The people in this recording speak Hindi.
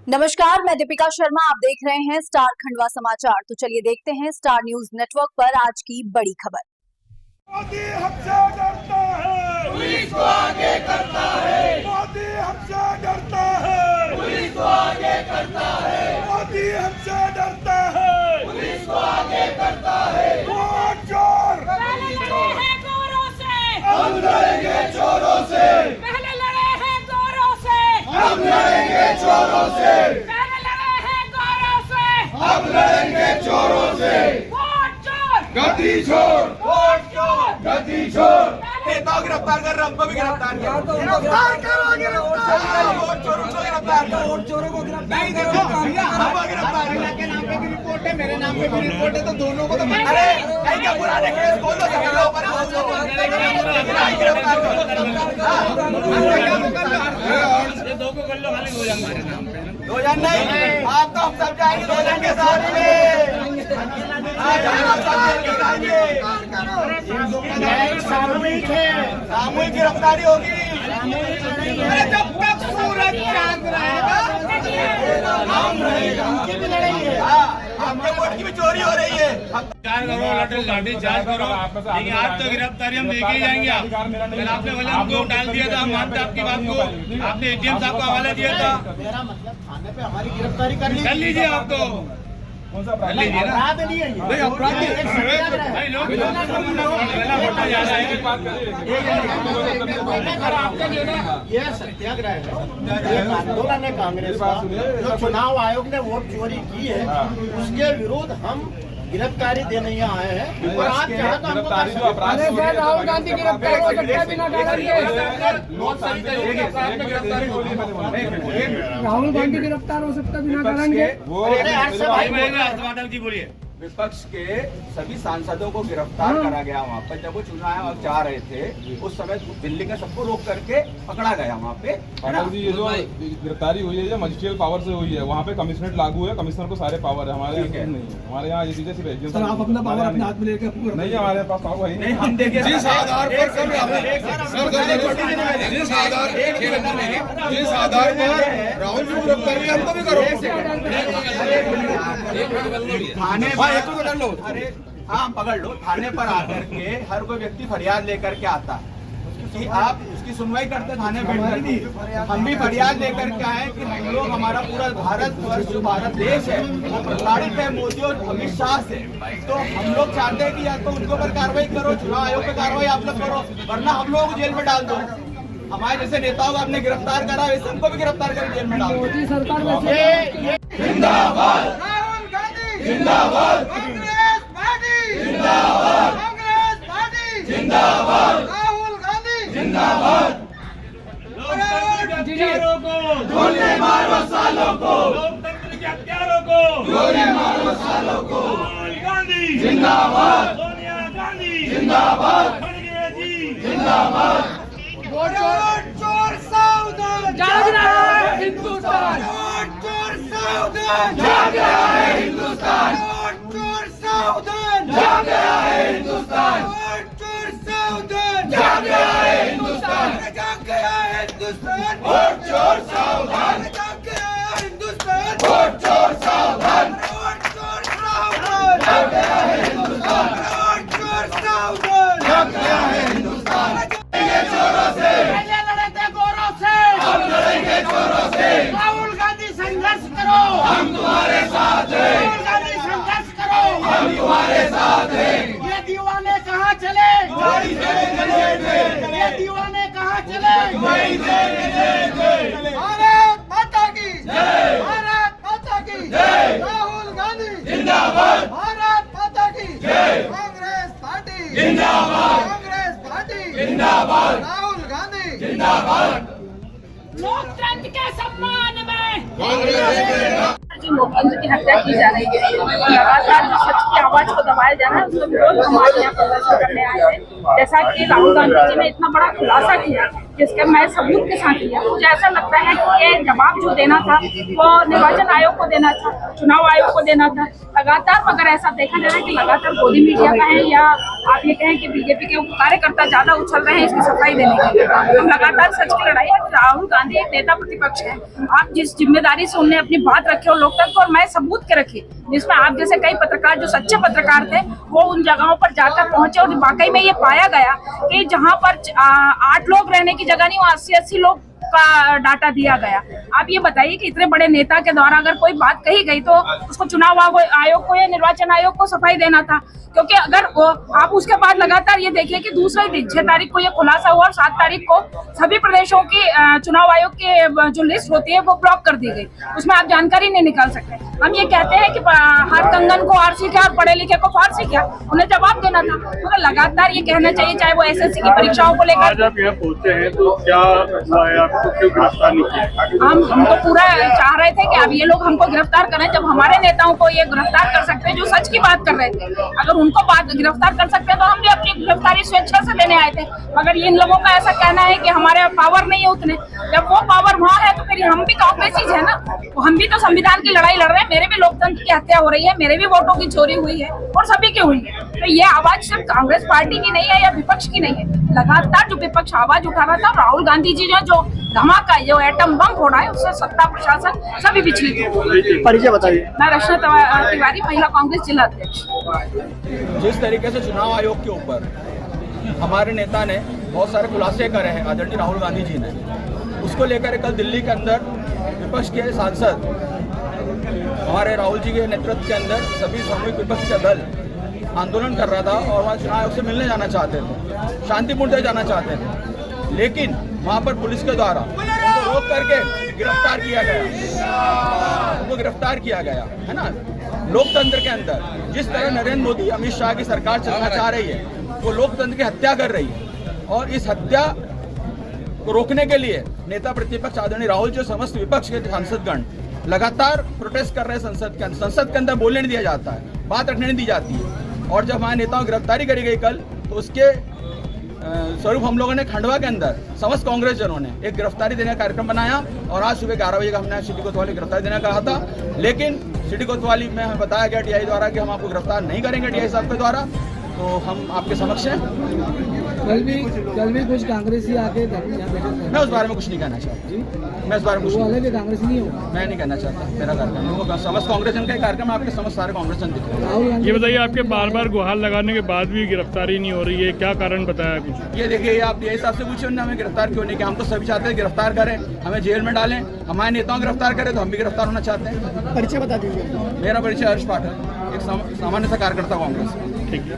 नमस्कार, मैं दीपिका शर्मा। आप देख रहे हैं स्टार खंडवा समाचार। तो चलिए देखते हैं स्टार न्यूज नेटवर्क पर आज की बड़ी खबर। मोदी हमसे डरता है, पुलिस को आगे करता है। मोदी हमसे डरता है, पुलिस को आगे करता है। मोदी हमसे डरता है, पुलिस को आगे करता है। वोट चोर पहले लड़े हैं गोरों से, हम लड़ेंगे चोरों से। पहले लड़े हैं गोरों से, हम लड़ेंगे चोरों से। पहले लड़े हैं गोरों से, हम लड़ेंगे चोरों से। वोट चोर, गद्दी छोड़, वोट चोर, गद्दी छोड़। गिरफ्तार कर रहा, हमको भी गिरफ्तार करो। गिरफ्तार करो, गिरफ्तार। वोट चोरों को गिरफ्तार करो। वोट चोरों को गिरफ्तार नहीं देखो, हमको गिरफ्तार करो। के नाम पे भी रिपोर्ट है, मेरे नाम पे भी रिपोर्ट है, तो दोनों को तो अरे कहीं क्या पुराने केस खोल दो, सभी लोग गिरफ्तार करो। दो को कर लो, खाली 2 जन हमारे नाम पे। 2 जन नहीं, आप तो हम सब जाएंगे 2 जन के साथ में। सामूहिक गिरफ्तारी होगी। अरे जब तक सूरज चांद रहेगा हम रहेंगे। आपके वोट की भी चोरी हो रही है। लाठी चार्ज करो, लेकिन आज तो गिरफ्तारी हम लेके ही जाएंगे। आप कल आपने बोले हमको डाल दिया था, हम मानते आपकी बात को। आपने एटीएम साहब को हवाला दिया था। मेरा मतलब थाने पे हमारी गिरफ्तारी कर लीजिए, आप तो कर लीजिए ना। अपराध नहीं है ये। अपराध नहीं, लोग ये सत्याग्रह है, एक आंदोलन है कांग्रेस का। जो चुनाव आयोग ने वोट चोरी की है उसके विरोध हम गिरफ्तारी देने यहाँ आए हैं। और आप चाहे तो हमको राहुल गांधी गिरफ्तार हो सकता है बिना कारण के। राहुल गांधी गिरफ्तार हो सकता है बिना कारण के। जी बोलिए। विपक्ष के सभी सांसदों को गिरफ्तार करा गया वहाँ पर। जब वो चुनाव जा रहे थे उस समय दिल्ली का सबको रोक करके पकड़ा गया वहाँ पे। जी ये जो गिरफ्तारी हुई है मजिस्ट्रियल पावर से हुई है, वहाँ पे कमिश्नरेट लागू है, कमिश्नर को सारे पावर है। हमारे यहाँ नहीं है, हमारे यहाँ ये चीजें सिर्फ एजेंसी। आप अपना पावर अपने हाथ में लेकर नहीं, हमारे पास पावर है नहीं। हम देखिए जिस आधार पर राहुल जी गिरफ्तारी हमको भी करो। अरे हाँ पकड़ लो। थाने पर आकर के हर कोई व्यक्ति फरियाद लेकर के आता है कि आप उसकी सुनवाई करते थाने बैठ कर। हम भी फरियाद लेकर के आए कि हम लोग, हमारा पूरा भारत जो भारत देश है वो प्रताड़ित है मोदी और अमित शाह से। तो हम लोग चाहते हैं कि या तो उनके ऊपर कार्रवाई करो, चुनाव आयोग पे कार्रवाई आप लोग करो, वरना हम लोगों को जेल में डाल दो। हमारे जैसे नेताओं को आपने गिरफ्तार करा, वैसे हमको भी गिरफ्तार कर जेल में डाल दो। मोदी सरकार जिंदाबाद, राहुल गांधी जिंदाबाद, कांग्रेस पार्टी जिंदाबाद, कांग्रेस पार्टी जिंदाबाद, राहुल गांधी जिंदाबाद। हत्यारों को गोली मारो सालों को, लोकतंत्र के हत्यारों को गोली मारो सालों को। राहुल गांधी जिंदाबाद, सोनिया गांधी जिंदाबाद, खड़गे जी जिंदाबाद। वोट चोर सावधान, जाग रहा है हिंदुस्तान। वोट चोर सावधान, जाग गया है हिंदुस्तान, वोट चोर सावधान, जाग गया है हिंदुस्तान, वोट चोर सावधान, जाग गया है हिंदुस्तान। जाग गया है हिंदुस्तान, वोट चोर सावधान, जाग गया है हिंदुस्तान, वोट चोर सावधान, वोट चोर सावधान, जाग गया है हिंदुस्तान, वोट चोर सावधान, जाग गया है हिंदुस्तान। लड़ेंगे चोरों से, पहले लड़े थे गोरों से, हम लड़ेंगे चोरों से। राहुल गांधी संघर्ष करो, हम तुम्हारे साथ हैं, राहुल गांधी संघर्ष करो। हम तुम्हारे साथ हैं। ये दीवाने कहाँ चले, वही देंगे, ये दीवाने कहाँ चले। वही देंगे। भारत माता की जय, भारत माता की जय। राहुल गांधी जिंदाबाद, भारत माता की जय। कांग्रेस पार्टी जिंदाबाद, कांग्रेस पार्टी जिंदाबाद, राहुल गांधी जिंदाबाद। लोकतंत्र के सम्मान में जो लोकतंत्र की हत्या की जा रही है, लगातार जो सच की आवाज को दबाया जा रहा है, उसका विरोध हमारे यहाँ प्रदर्शन करने आए हैं। जैसा कि राहुल गांधी जी ने इतना बड़ा खुलासा किया जिसके मैं सबूत के साथ लिया। मुझे ऐसा लगता है कि ये जवाब जो देना था वो निर्वाचन आयोग को देना था, चुनाव आयोग को देना था। लगातार अगर ऐसा देखा जा रहा है कि लगातार गोदी मीडिया का है या आप ये कहें कि बीजेपी के कार्यकर्ता ज्यादा उछल रहे हैं इसकी सफाई देने के लिए, तो लगातार सच की लड़ाई है। राहुल गांधी एक नेता प्रतिपक्ष है, आप जिस जिम्मेदारी से उन्हें अपनी बात रखे और लोकतंत्र और मैं सबूत के रखी, जिसमें आप जैसे कई पत्रकार जो सच्चे पत्रकार थे वो उन जगहों पर जाकर पहुंचे और वाकई में ये पाया गया कि जहां पर 8 लोग रहने की जगह नहीं, वो 80-80 लोग का डाटा दिया गया। आप ये बताइए कि इतने बड़े नेता के द्वारा अगर कोई बात कही गई तो उसको चुनाव आयोग को या निर्वाचन आयोग को सफाई देना था, क्योंकि अगर आप उसके बाद लगातार ये देखिए कि दूसरे दिन 6 तारीख को ये खुलासा हुआ और 7 तारीख को सभी प्रदेशों की चुनाव आयोग की जो लिस्ट होती है वो ब्लॉक कर दी गई, उसमें आप जानकारी नहीं निकाल सकते। हम ये कहते हैं कि हर कंगन को आरसी क्या और पढ़े लिखे को फारसी क्या, उन्हें जवाब देना था। तो लगातार ये कहना चाहिए, चाहे वो एसएससी की परीक्षाओं को लेकर। आज आप यहाँ पहुंचे हैं तो क्या आपको क्यों गिरफ्तार नहीं किया? हम तो पूरा चाह रहे थे कि अब ये लोग हमको गिरफ्तार करें, जब हमारे नेताओं को ये गिरफ्तार कर सकते हैं जो सच की बात कर रहे थे। अगर उनको बात गिरफ्तार कर सकते हैं तो हम भी अपनी गिरफ्तारी स्वेच्छा से देने आए थे, मगर इन लोगों का ऐसा कहना है कि हमारे पावर नहीं है उतने। जब वो पावर वहाँ है तो फिर हम भी कांग्रेसी है ना, हम भी तो संविधान की लड़ाई लड़ रहे हैं। मेरे भी लोकतंत्र की हत्या हो रही है, मेरे भी वोटों की चोरी हुई है और सभी की हुई है। तो ये आवाज सिर्फ कांग्रेस पार्टी की नहीं है या विपक्ष की नहीं है, लगातार जो विपक्ष आवाज उठा रहा था। राहुल गांधी जी जो धमाका जो एटम बम फोड़ा है उससे सत्ता प्रशासन सभी विचलित। परिचय बताइए। मैं रचना तिवारी, महिला कांग्रेस जिला अध्यक्ष। जिस तरीके से चुनाव आयोग के ऊपर हमारे नेता ने बहुत सारे खुलासे करे हैं आदरणीय राहुल गांधी जी ने, उसको लेकर कल दिल्ली के अंदर विपक्ष के सांसद हमारे राहुल जी के नेतृत्व के अंदर सभी सामूहिक विपक्ष का दल आंदोलन कर रहा था और वहाँ चुनाव आयोग से मिलने जाना चाहते थे, शांतिपूर्ण जाना चाहते थे, लेकिन वहाँ पर पुलिस के द्वारा उनको रोक करके गिरफ्तार किया गया। उनको गिरफ्तार किया गया है ना। लोकतंत्र के अंदर जिस तरह नरेंद्र मोदी अमित शाह की सरकार चलना चाह रही है, वो लोकतंत्र की हत्या कर रही है और इस हत्या को रोकने के लिए नेता प्रतिपक्ष आदरणीय राहुल जी, समस्त विपक्ष के सांसदगण लगातार प्रोटेस्ट कर रहे हैं। संसद के अंदर बोलने नहीं दिया जाता है, बात रखने नहीं दी जाती है। और जब हमारे नेताओं की गिरफ्तारी करी गई कल, तो उसके स्वरूप हम लोगों ने खंडवा के अंदर समस्त कांग्रेस जनों ने एक गिरफ्तारी देने का कार्यक्रम बनाया और आज सुबह 11 बजे का हमने सिटी कोतवाली गिरफ्तारी देने का कहा था, लेकिन सिटी कोतवाली में हमें बताया गया टीआई द्वारा कि हम आपको गिरफ्तार नहीं करेंगे टीआई साहब के द्वारा। तो हम आपके समक्ष हैं। कल भी कुछ कांग्रेसी आके मैं उस बारे में कुछ नहीं कहना चाहता। मैं इस बारे में कुछ कांग्रेस नहीं हो, मैं नहीं कहना चाहता। मेरा कार्यक्रम समस्त कांग्रेस जन का कार्यक्रम, आपके समस्त सारे कांग्रेस जन दिख रहे हैं। ये बताइए, आपके बार बार गुहार लगाने के बाद भी गिरफ्तारी नहीं हो रही है, क्या कारण बताया कुछ? ये देखिए, आप ये हिसाब से पूछे उन्होंने हमें गिरफ्तार क्यों नहीं किया। हम तो सभी चाहते हैं गिरफ्तार करें, हमें जेल में डालें, हमारे नेताओं गिरफ्तार करें तो हम भी गिरफ्तार होना चाहते हैं। परिचय बता दीजिए। मेरा परिचय हर्ष पाठक, एक सामान्य सा कार्यकर्ता कांग्रेस। ठीक है।